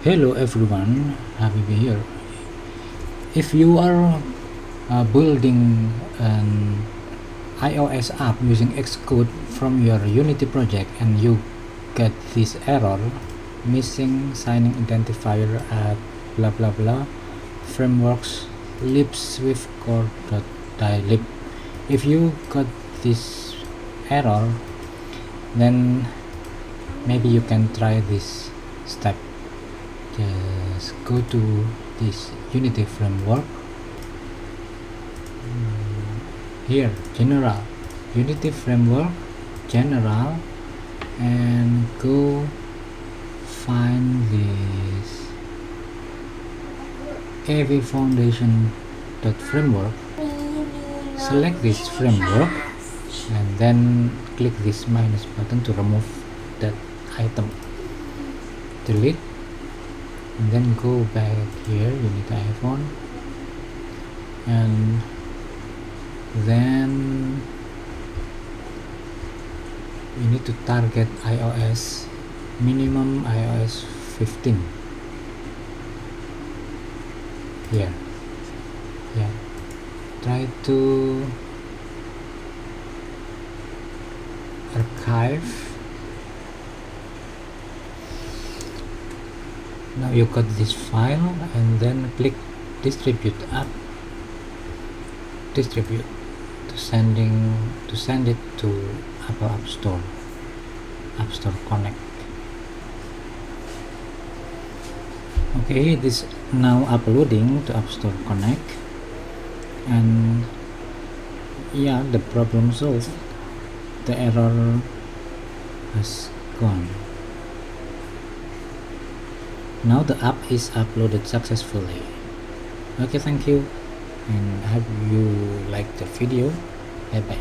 Hello everyone, Habibie here. If you are building an iOS app using Xcode from your Unity project and you get this error, missing signing identifier at blablabla frameworks libswiftCore.dylib. If you got this error, then maybe you can try this step. Just go to this Unity Framework. Here, General, Unity Framework, General, and go find this AV Foundation.framework. Select this framework and then click this minus button to remove that item. Delete. And then go back here, Unity iPhone, and then you need to target iOS, minimum iOS 15 here. Yeah, try to archive. Now you got this file and then click distribute app, distribute to send it to Apple App Store Connect. Okay, it is now uploading to App Store Connect, and yeah, the problem solved. The error has gone. Now the app is uploaded successfully. Okay, thank you, and I hope you liked the video. Bye bye.